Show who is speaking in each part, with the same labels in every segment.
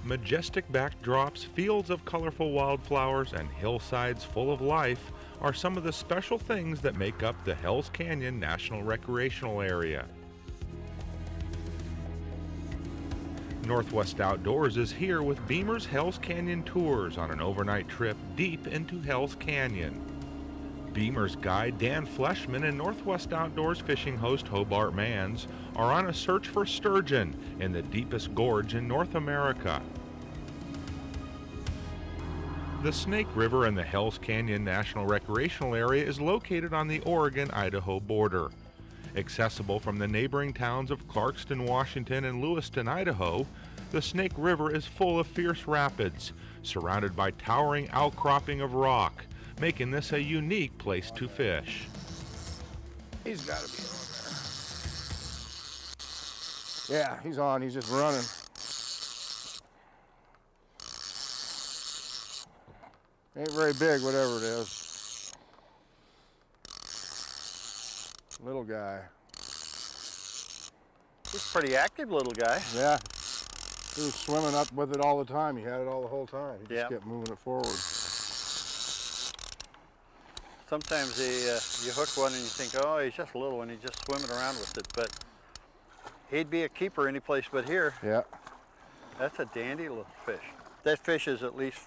Speaker 1: Majestic backdrops, fields of colorful wildflowers, and hillsides full of life are some of the special things that make up the Hells Canyon National Recreational Area. Northwest Outdoors is here with Beamer's Hells Canyon Tours on an overnight trip deep into Hells Canyon. Beamer's guide Dan Fleshman and Northwest Outdoors fishing host Hobart Manns are on a search for sturgeon in the deepest gorge in North America. The Snake River in the Hells Canyon National Recreational Area is located on the Oregon-Idaho border. Accessible from the neighboring towns of Clarkston, Washington and Lewiston, Idaho, the Snake River is full of fierce rapids, surrounded by towering outcropping of rock, making this a unique place to fish.
Speaker 2: He's got to be on there. Yeah, he's on. He's just running. Ain't very big, whatever it is. Little guy.
Speaker 3: He's a pretty active little guy.
Speaker 2: Yeah. He was swimming up with it all the time. He had it all the whole time. He just kept moving it forward.
Speaker 3: Sometimes you hook one and you think, oh, he's just a little one, he's just swimming around with it, but he'd be a keeper any place but here.
Speaker 2: Yeah.
Speaker 3: That's a dandy little fish. That fish is at least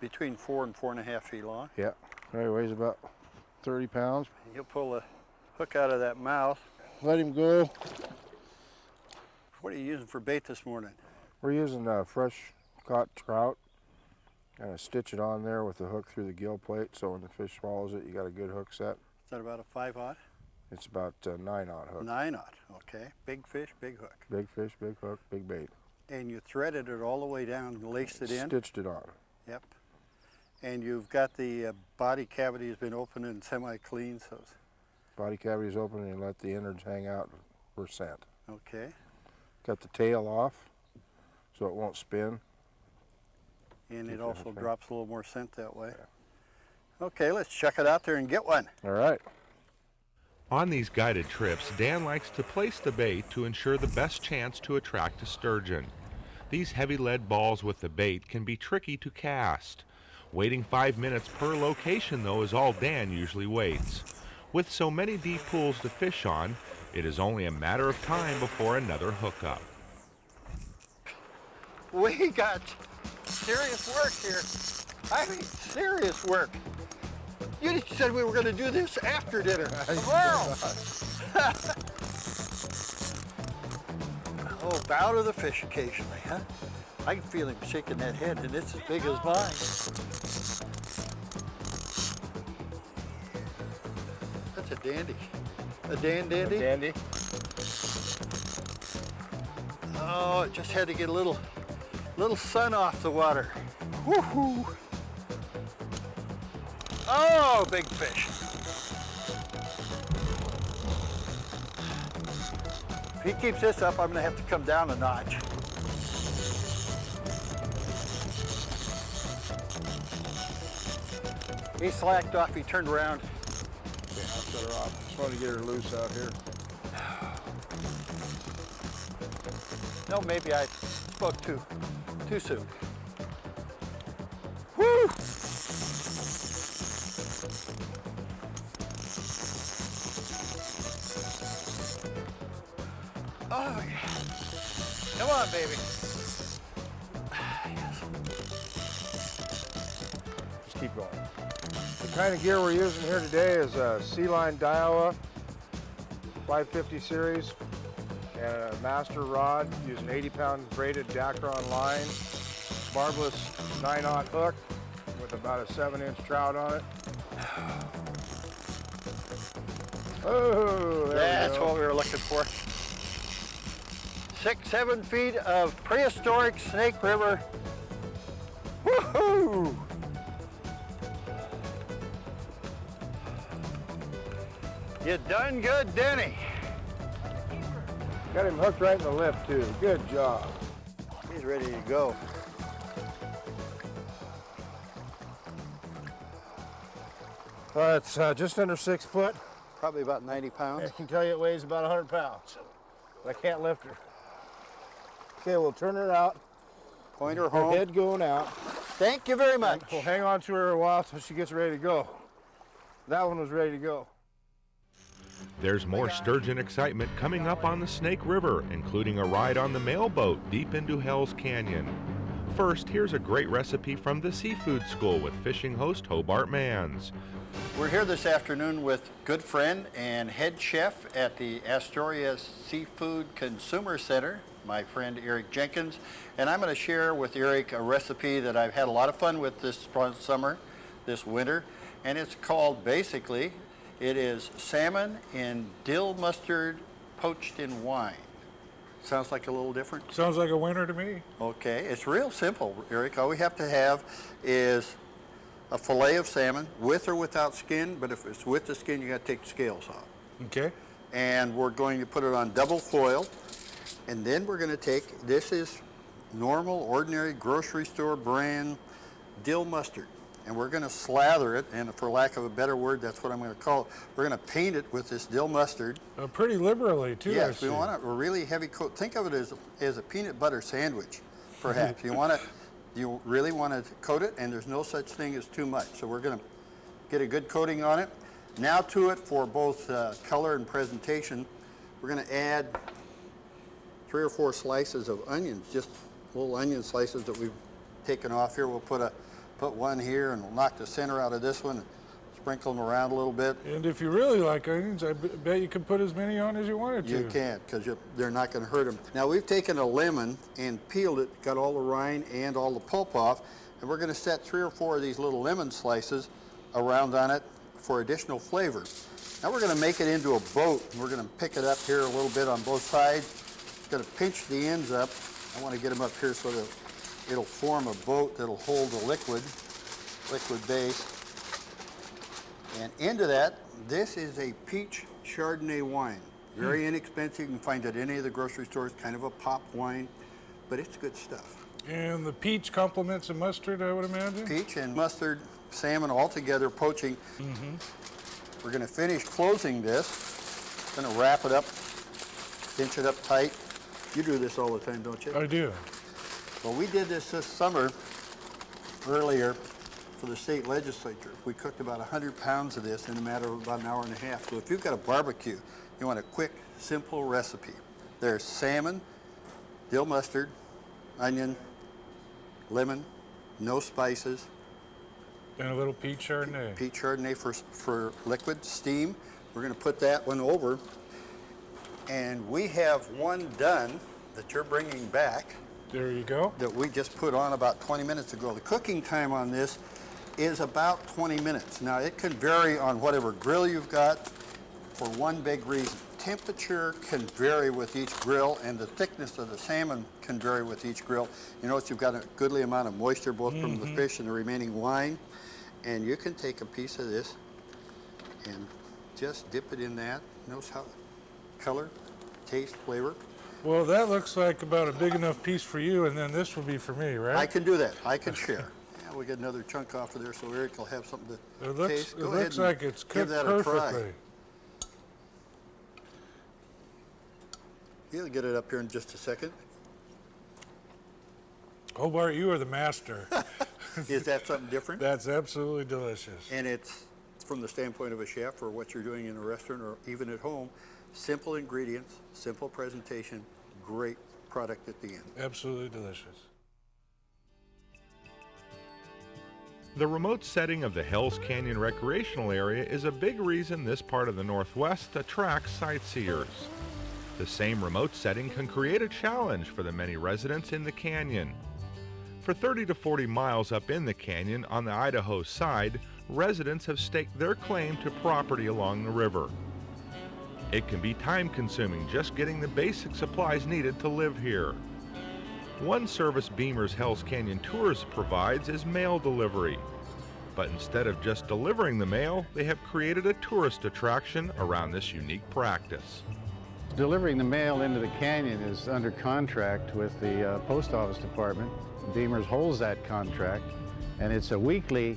Speaker 3: between 4 and 4.5 feet long.
Speaker 2: Yeah. He weighs about 30 pounds.
Speaker 3: He'll pull a hook out of that mouth.
Speaker 2: Let him go.
Speaker 3: What are you using for bait this morning?
Speaker 2: We're using fresh caught trout. Kind of stitch it on there with the hook through the gill plate, so when the fish swallows it, you got a good hook set.
Speaker 3: Is that about a 5/0?
Speaker 2: It's about a 9/0 hook.
Speaker 3: 9/0, okay. Big fish, big hook.
Speaker 2: Big fish, big hook, big bait.
Speaker 3: And you threaded it all the way down and laced it in?
Speaker 2: Stitched it on.
Speaker 3: Yep. And you've got the body cavity has been open and semi-clean, so
Speaker 2: body cavity is open and you let the innards hang out for scent.
Speaker 3: Okay.
Speaker 2: Cut the tail off so it won't spin.
Speaker 3: And it also drops a little more scent that way. Yeah. Okay, let's check it out there and get one.
Speaker 2: All right.
Speaker 1: On these guided trips, Dan likes to place the bait to ensure the best chance to attract a sturgeon. These heavy lead balls with the bait can be tricky to cast. Waiting 5 minutes per location, though, is all Dan usually waits. With so many deep pools to fish on, it is only a matter of time before another hookup.
Speaker 3: We got serious work here. I mean, serious work. You said we were going to do this after dinner. Tomorrow. Oh, bow to the fish occasionally, huh? I can feel him shaking that head, and it's as big as mine. That's a dandy. A dandy?
Speaker 2: A dandy.
Speaker 3: Oh, it just had to get a little sun off the water. Woohoo! Oh, big fish. If he keeps this up, I'm gonna have to come down a notch. He slacked off, he turned around.
Speaker 2: Okay, I'll shut her off. Just want to get her loose out here.
Speaker 3: No, maybe I spoke too soon. Woo! Oh, yeah. Come on, baby. Yes.
Speaker 2: Just keep going. The kind of gear we're using here today is a Sea-Line Daiwa 550 series and a master rod using 80-pound braided Dacron line, barbless 9/0 hook with about a 7-inch trout on it. Oh,
Speaker 3: that's what we were looking for. 6-7 feet of prehistoric Snake River. Woohoo! You done good, Denny.
Speaker 2: Got him hooked right in the lip too. Good job.
Speaker 3: He's ready to go.
Speaker 2: It's just under 6 foot.
Speaker 3: Probably about 90 pounds.
Speaker 2: I can tell you it weighs about 100 pounds, but I can't lift her. Okay, we'll turn her out
Speaker 3: Point her
Speaker 2: Her
Speaker 3: home.
Speaker 2: head going out.
Speaker 3: Thank you very much.
Speaker 2: We'll hang on to her a while till she gets ready to go. That one was ready to go.
Speaker 1: There's more sturgeon excitement coming up on the Snake River, including a ride on the mailboat deep into Hell's Canyon. First, here's a great recipe from the Seafood School with fishing host Hobart Manns.
Speaker 3: We're here this afternoon with good friend and head chef at the Astoria Seafood Consumer Center, my friend Eric Jenkins, and I'm going to share with Eric a recipe that I've had a lot of fun with this summer, this winter, and it's called, basically, it is salmon in dill mustard poached in wine. Sounds like a little different?
Speaker 4: Sounds like a winner to me.
Speaker 3: Okay, it's real simple, Eric. All we have to have is a fillet of salmon with or without skin, but if it's with the skin, you got to take the scales off.
Speaker 4: Okay.
Speaker 3: And we're going to put it on double foil, and then we're going to take, this is normal, ordinary grocery store brand dill mustard, and we're going to slather it, and for lack of a better word, that's what I'm going to call it. We're going to paint it with this dill mustard.
Speaker 4: Pretty liberally, too.
Speaker 3: Yes, we want a really heavy coat. Think of it as a peanut butter sandwich, perhaps. You really want to coat it, and there's no such thing as too much. So we're going to get a good coating on it. Now to it, for both color and presentation, we're going to add 3 or 4 slices of onions, just little onion slices that we've taken off here. We'll put one here, and we'll knock the center out of this one, and sprinkle them around a little bit.
Speaker 4: And if you really like onions, I bet you can put as many on as you wanted to.
Speaker 3: You can't, because they're not going to hurt them. Now we've taken a lemon and peeled it, got all the rind and all the pulp off, and we're going to set 3 or 4 of these little lemon slices around on it for additional flavor. Now we're going to make it into a boat, and we're going to pick it up here a little bit on both sides. Going to pinch the ends up. I want to get them up here so that it'll form a boat that'll hold the liquid base. And into that, this is a peach Chardonnay wine. Very inexpensive. You can find it at any of the grocery stores, kind of a pop wine, but it's good stuff.
Speaker 4: And the peach complements the mustard, I would imagine?
Speaker 3: Peach and mustard, salmon all together, poaching. We're going to finish closing this. Going to wrap it up, pinch it up tight. You do this all the time, don't you?
Speaker 4: I do.
Speaker 3: Well, we did this summer, earlier, for the state legislature. We cooked about 100 pounds of this in a matter of about an hour and a half. So if you've got a barbecue, you want a quick, simple recipe. There's salmon, dill mustard, onion, lemon, no spices.
Speaker 4: And a little peach Chardonnay.
Speaker 3: Peach Chardonnay for liquid steam. We're going to put that one over. And we have one done that you're bringing back.
Speaker 4: There you go.
Speaker 3: That we just put on about 20 minutes ago. The cooking time on this is about 20 minutes. Now it can vary on whatever grill you've got for one big reason. Temperature can vary with each grill, and the thickness of the salmon can vary with each grill. You notice you've got a goodly amount of moisture both from the fish and the remaining wine. And you can take a piece of this and just dip it in that. Notice how color, taste, flavor.
Speaker 4: Well, that looks like about a big enough piece for you, and then this will be for me, right?
Speaker 3: I can do that. I can share. Yeah, we get another chunk off of there, so Eric will have something to taste. Go ahead
Speaker 4: looks like it's cooked
Speaker 3: give that a try.
Speaker 4: perfectly.
Speaker 3: He'll get it up here in just a second.
Speaker 4: Oh, Bart, you are the master.
Speaker 3: Is that something different?
Speaker 4: That's absolutely delicious.
Speaker 3: And it's, from the standpoint of a chef or what you're doing in a restaurant or even at home, simple ingredients, simple presentation, great product at the end.
Speaker 4: Absolutely delicious.
Speaker 1: The remote setting of the Hells Canyon recreational area is a big reason this part of the Northwest attracts sightseers. The same remote setting can create a challenge for the many residents in the canyon. For 30 to 40 miles up in the canyon on the Idaho side, residents have staked their claim to property along the river. It can be time-consuming just getting the basic supplies needed to live here. One service Beamer's Hells Canyon Tours provides is mail delivery. But instead of just delivering the mail, they have created a tourist attraction around this unique practice.
Speaker 5: Delivering the mail into the canyon is under contract with the Post Office Department. Beamer's holds that contract, and it's a weekly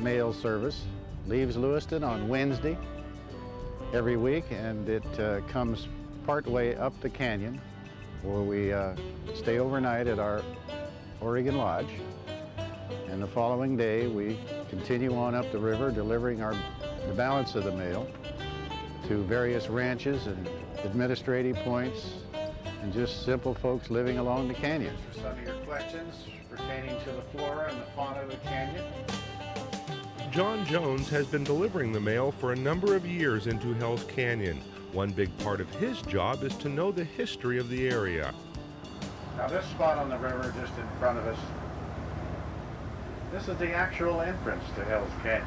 Speaker 5: mail service. Leaves Lewiston on Wednesday every week, and it comes part way up the canyon, where we stay overnight at our Oregon Lodge. And the following day, we continue on up the river, delivering the balance of the mail to various ranches and administrative points, and just simple folks living along the canyon. For some of your questions pertaining to the flora and the fauna of the canyon.
Speaker 1: John Jones has been delivering the mail for a number of years into Hell's Canyon. One big part of his job is to know the history of the area.
Speaker 5: Now this spot on the river just in front of us, this is the actual entrance to Hell's Canyon.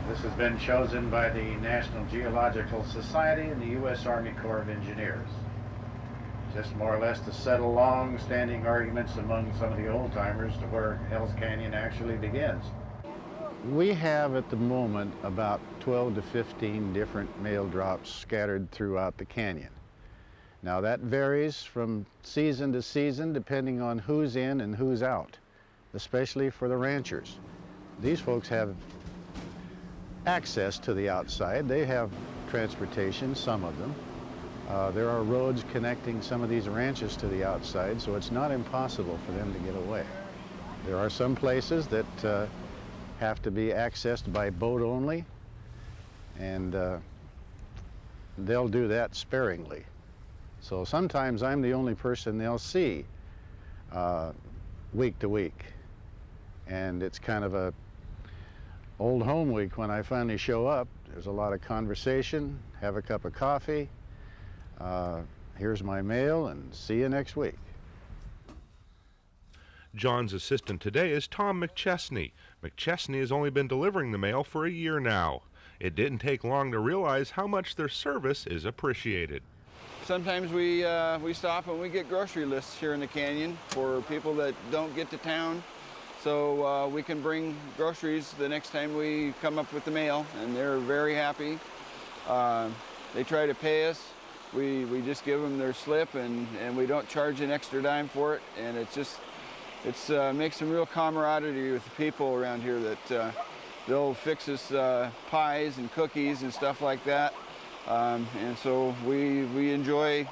Speaker 5: This has been chosen by the National Geological Society and the U.S. Army Corps of Engineers. Just more or less to settle long-standing arguments among some of the old-timers to where Hell's Canyon actually begins. We have at the moment about 12 to 15 different mail drops scattered throughout the canyon. Now that varies from season to season depending on who's in and who's out, especially for the ranchers. These folks have access to the outside. They have transportation, some of them. There are roads connecting some of these ranches to the outside, so it's not impossible for them to get away. There are some places that have to be accessed by boat only, and they'll do that sparingly. So sometimes I'm the only person they'll see week to week, and it's kind of a old home week when I finally show up. There's a lot of conversation, have a cup of coffee, here's my mail, and see you next week.
Speaker 1: John's assistant today is Tom McChesney. McChesney has only been delivering the mail for a year now. It didn't take long to realize how much their service is appreciated.
Speaker 6: Sometimes we stop and we get grocery lists here in the canyon for people that don't get to town. So we can bring groceries the next time we come up with the mail, and they're very happy. They try to pay us. We just give them their slip, and we don't charge an extra dime for it. And it's makes some real camaraderie with the people around here that they'll fix us pies and cookies and stuff like that. And so we enjoy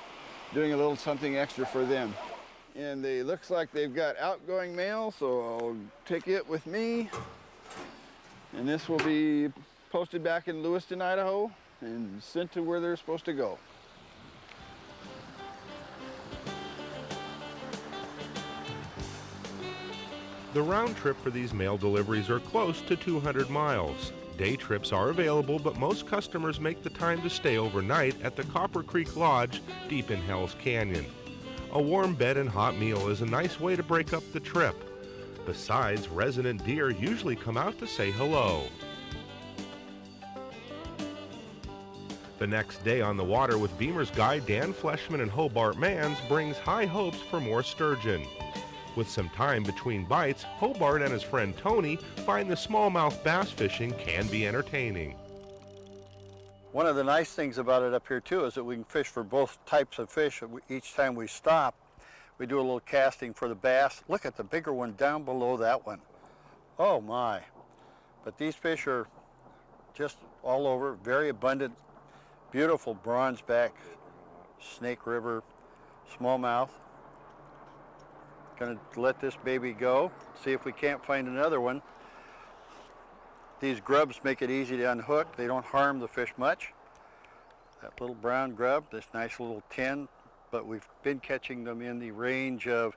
Speaker 6: doing a little something extra for them. And it looks like they've got outgoing mail, so I'll take it with me. And this will be posted back in Lewiston, Idaho, and sent to where they're supposed to go.
Speaker 1: The round trip for these mail deliveries are close to 200 miles. Day trips are available, but most customers make the time to stay overnight at the Copper Creek Lodge deep in Hell's Canyon. A warm bed and hot meal is a nice way to break up the trip. Besides, resident deer usually come out to say hello. The next day on the water with Beamer's guide Dan Fleshman and Hobart Mans brings high hopes for more sturgeon. With some time between bites, Hobart and his friend Tony find the smallmouth bass fishing can be entertaining.
Speaker 3: One of the nice things about it up here too is that we can fish for both types of fish. Each time we stop, we do a little casting for the bass. Look at the bigger one down below that one. Oh my. But these fish are just all over, very abundant, beautiful bronzeback, Snake River smallmouth. Gonna let this baby go, see if we can't find another one. These grubs make it easy to unhook. They don't harm the fish much. That little brown grub, this nice little 10, but we've been catching them in the range of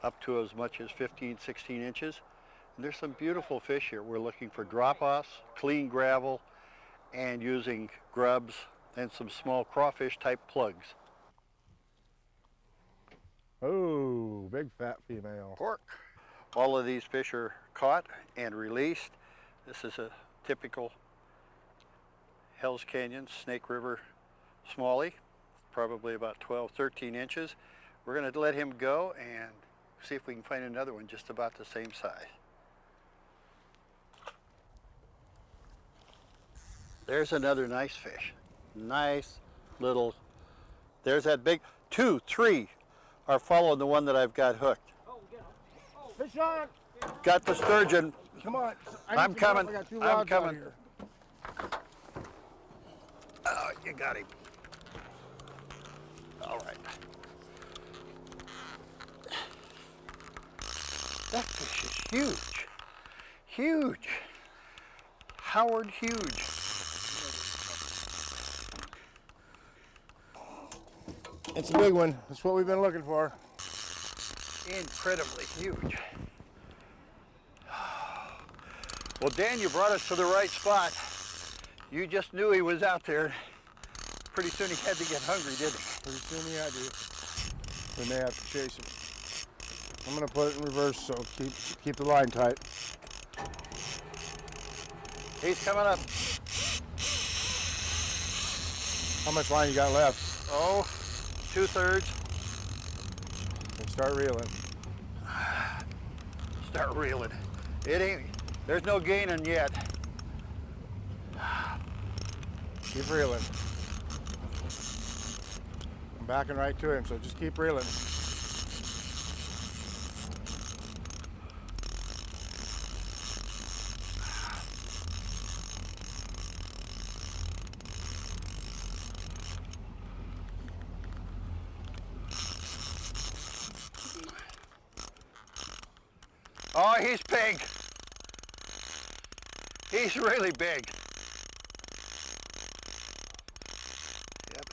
Speaker 3: up to as much as 15, 16 inches. And there's some beautiful fish here. We're looking for drop-offs, clean gravel, and using grubs and some small crawfish type plugs.
Speaker 2: Oh, big fat female.
Speaker 3: Pork. All of these fish are caught and released. This is a typical Hell's Canyon Snake River smallie, probably about 12, 13 inches. We're going to let him go and see if we can find another one just about the same size. There's another nice fish. Nice little, there's that big, 2, 3 are following the one that I've got hooked.
Speaker 2: Fish on!
Speaker 3: Got the sturgeon.
Speaker 2: Come on.
Speaker 3: I'm coming.
Speaker 2: I got 2
Speaker 3: I'm
Speaker 2: rods out
Speaker 3: coming.
Speaker 2: here.
Speaker 3: Oh, you got him. All right. huge. Huge. Howard huge.
Speaker 2: It's a big one. That's what we've been looking for.
Speaker 3: Incredibly huge. Well, Dan, you brought us to the right spot. You just knew he was out there. Pretty soon he had to get hungry, didn't he?
Speaker 2: Pretty soon he had to. We may have to chase him. I'm gonna put it in reverse, so keep the line tight.
Speaker 3: He's coming up.
Speaker 2: How much line you got left?
Speaker 3: Oh, 2/3.
Speaker 2: And start reeling.
Speaker 3: Start reeling. It ain't, there's no gaining yet.
Speaker 2: Keep reeling. I'm backing right to him, so just keep reeling.
Speaker 3: Oh, he's big. He's really big. Yep.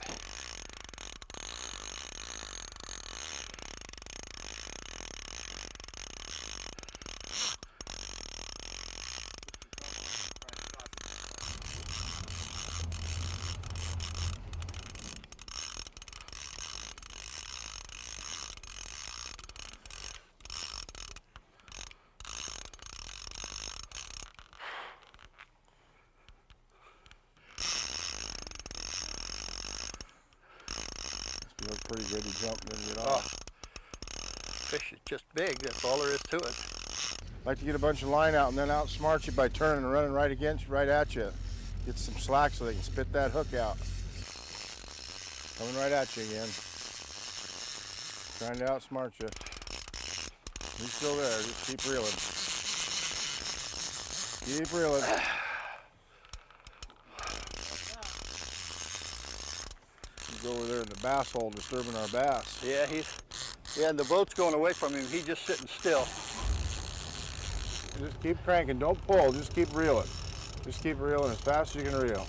Speaker 2: You look pretty good. You jumped and get
Speaker 3: Oh,
Speaker 2: off.
Speaker 3: fish is just big. That's all there is to it.
Speaker 2: Like to get a bunch of line out and then outsmart you by turning and running right against you, right at you. Get some slack so they can spit that hook out. Coming right at you again. Trying to outsmart you. He's still there. Just keep reeling. Keep reeling. Go over there in the bass hole disturbing our bass.
Speaker 3: Yeah, and the boat's going away from him. He's just sitting still.
Speaker 2: Just keep cranking. Don't pull. Just keep reeling. Just keep reeling as fast as you can reel.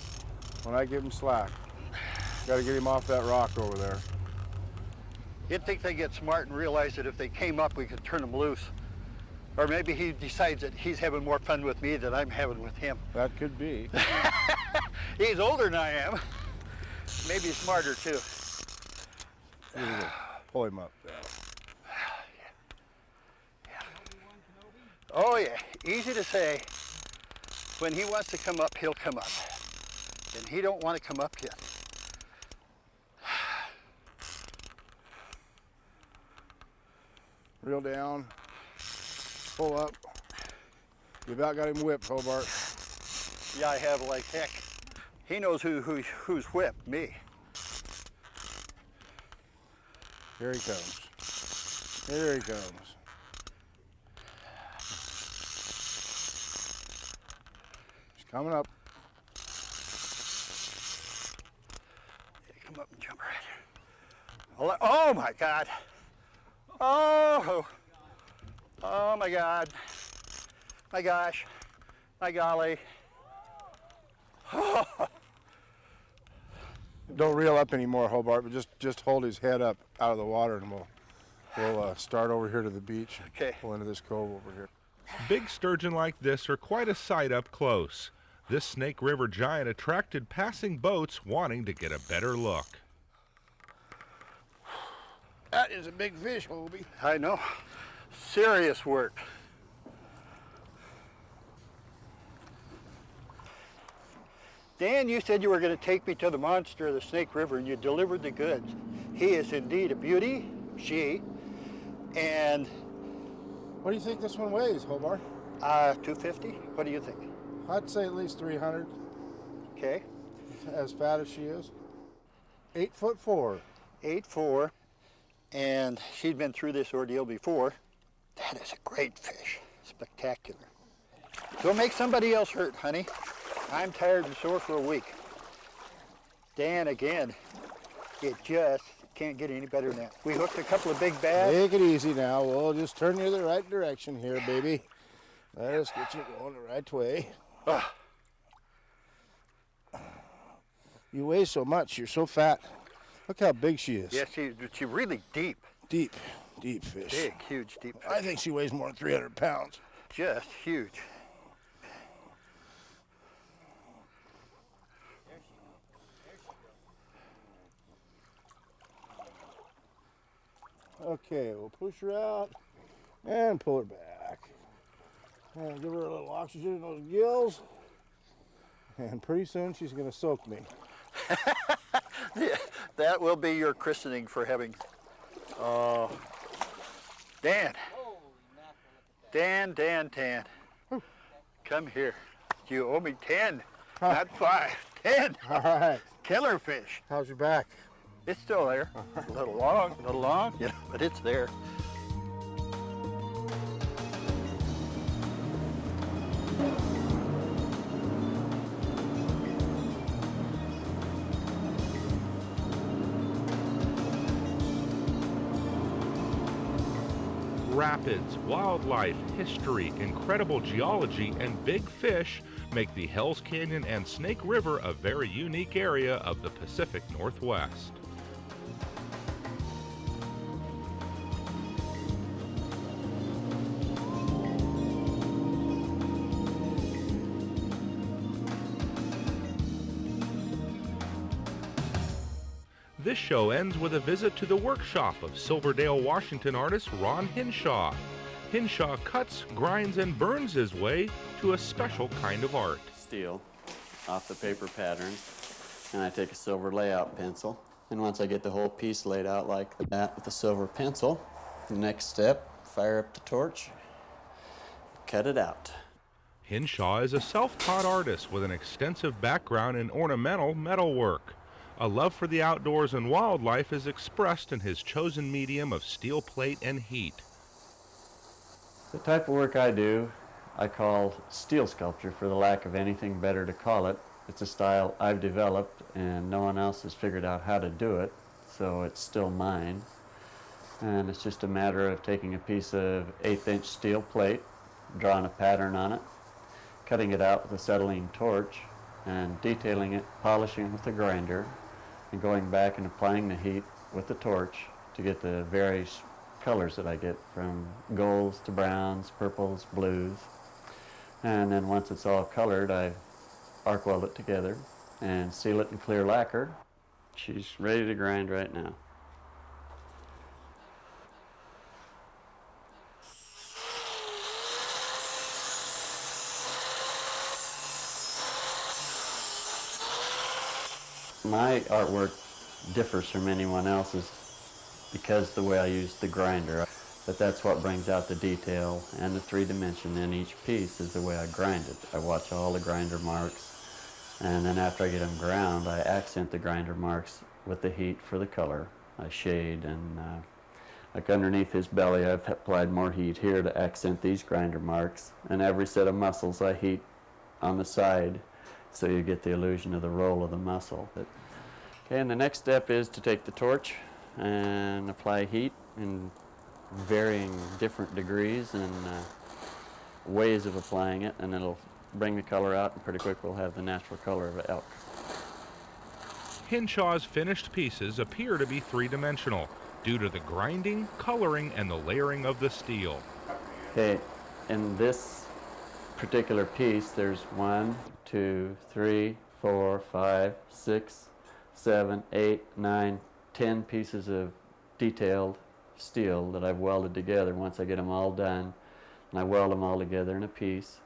Speaker 2: When I give him slack, got to get him off that rock over there.
Speaker 3: You'd think they get smart and realize that if they came up, we could turn them loose. Or maybe he decides that he's having more fun with me than I'm having with him.
Speaker 2: That could be.
Speaker 3: He's older than I am. Maybe smarter too.
Speaker 2: Here we go. Pull him up.
Speaker 3: Oh yeah, easy to say. When he wants to come up, he'll come up. And he don't want to come up yet.
Speaker 2: Reel down. Pull up. You about got him whipped, Hobart.
Speaker 3: Yeah, I have like heck. He knows who's whipped, me.
Speaker 2: Here he comes. Here he comes. He's coming up.
Speaker 3: Come up and jump right here. Oh my God. Oh. Oh my God. My gosh. My golly.
Speaker 2: Don't reel up anymore, Hobart, but just hold his head up out of the water, and we'll start over here to the beach.
Speaker 3: Okay.
Speaker 2: Pull into this cove over here.
Speaker 1: Big sturgeon like this are quite a sight up close. This Snake River giant attracted passing boats wanting to get a better look.
Speaker 2: That is a big fish, Hobie.
Speaker 3: I know. Serious work. Dan, you said you were going to take me to the monster of the Snake River, and you delivered the goods. He is indeed a beauty, she, and...
Speaker 2: What do you think this one weighs, Hobart?
Speaker 3: 250? What do you think?
Speaker 2: I'd say at least 300.
Speaker 3: Okay.
Speaker 2: As fat as she is. 8'4".
Speaker 3: 8'4", and she'd been through this ordeal before. That is a great fish. Spectacular. Don't make somebody else hurt, honey. I'm tired and sore for a week. Dan, again, it just can't get any better than that. We hooked a couple of big bass.
Speaker 2: Take it easy now. We'll just turn you the right direction here, baby. Let's get you going the right way. You weigh so much. You're so fat. Look how big she is.
Speaker 3: Yeah, she's really deep.
Speaker 2: Deep fish.
Speaker 3: Big, huge, deep fish.
Speaker 2: I think she weighs more than 300 pounds.
Speaker 3: Just huge.
Speaker 2: Okay, we'll push her out and pull her back. And give her a little oxygen in those gills. And pretty soon she's going to soak me.
Speaker 3: Yeah, that will be your christening for having. Dan. Dan. Come here. You owe me 10, not 5. 10.
Speaker 2: All right.
Speaker 3: Killer fish.
Speaker 2: How's your back?
Speaker 3: It's still there. A little long, yeah, but it's there.
Speaker 1: Rapids, wildlife, history, incredible geology, and big fish make the Hells Canyon and Snake River a very unique area of the Pacific Northwest. This show ends with a visit to the workshop of Silverdale, Washington artist Ron Henshaw. Henshaw cuts, grinds, and burns his way to a special kind of art.
Speaker 7: Steel off the paper pattern, and I take a silver layout pencil. And once I get the whole piece laid out like that with a silver pencil, the next step, fire up the torch, cut it out.
Speaker 1: Henshaw is a self-taught artist with an extensive background in ornamental metalwork. A love for the outdoors and wildlife is expressed in his chosen medium of steel plate and heat.
Speaker 7: The type of work I do, I call steel sculpture for the lack of anything better to call it. It's a style I've developed and no one else has figured out how to do it, so it's still mine. And it's just a matter of taking a piece of 1/8" steel plate, drawing a pattern on it, cutting it out with a acetylene torch, and detailing it, polishing it with a grinder, and going back and applying the heat with the torch to get the various colors that I get, from golds to browns, purples, blues. And then once it's all colored, I arc weld it together and seal it in clear lacquer. She's ready to grind right now. My artwork differs from anyone else's because the way I use the grinder. But that's what brings out the detail and the 3-dimension in each piece, is the way I grind it. I watch all the grinder marks, and then after I get them ground, I accent the grinder marks with the heat for the color. I shade, and like underneath his belly, I've applied more heat here to accent these grinder marks. And every set of muscles I heat on the side, so you get the illusion of the roll of the muscle. Okay, and the next step is to take the torch and apply heat in varying different degrees and ways of applying it, and it'll bring the color out, and pretty quick we'll have the natural color of elk.
Speaker 1: Henshaw's finished pieces appear to be 3-dimensional due to the grinding, coloring, and the layering of the steel.
Speaker 7: Okay, in this particular piece, there's 1, 2, 3, 4, 5, 6, 7, 8, 9, 10 pieces of detailed steel that I've welded together. Once I get them all done, and I weld them all together in a piece,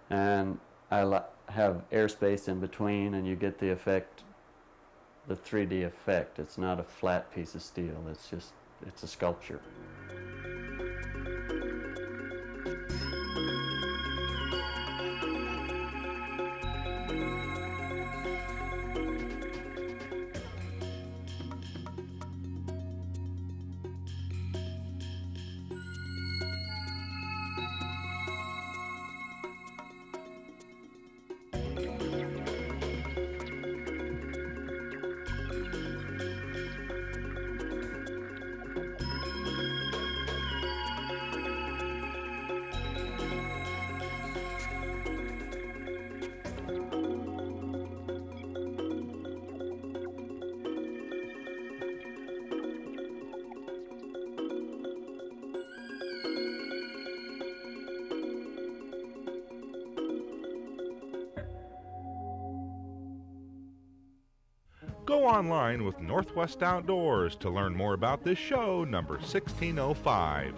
Speaker 7: and I have airspace in between, and you get the effect, the 3D effect. It's not a flat piece of steel, it's a sculpture.
Speaker 1: Go online with Northwest Outdoors to learn more about this show, number 1605.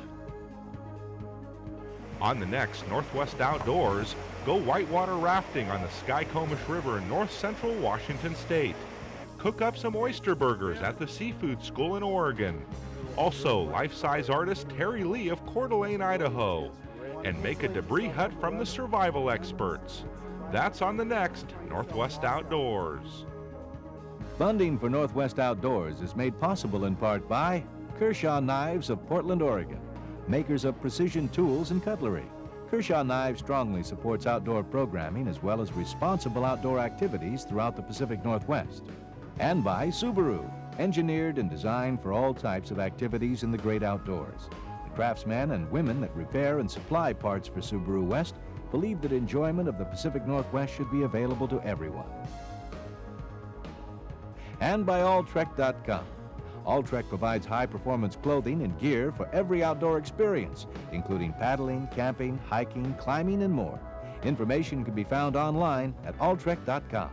Speaker 1: On the next Northwest Outdoors, go whitewater rafting on the Skycomish River in north central Washington State. Cook up some oyster burgers at the Seafood School in Oregon. Also, life-size artist Terry Lee of Coeur d'Alene, Idaho. And make a debris hut from the survival experts. That's on the next Northwest Outdoors.
Speaker 8: Funding for Northwest Outdoors is made possible in part by Kershaw Knives of Portland, Oregon, makers of precision tools and cutlery. Kershaw Knives strongly supports outdoor programming as well as responsible outdoor activities throughout the Pacific Northwest. And by Subaru, engineered and designed for all types of activities in the great outdoors. The craftsmen and women that repair and supply parts for Subaru West believe that enjoyment of the Pacific Northwest should be available to everyone. And by alltrek.com. Alltrek provides high-performance clothing and gear for every outdoor experience, including paddling, camping, hiking, climbing, and more. Information can be found online at alltrek.com.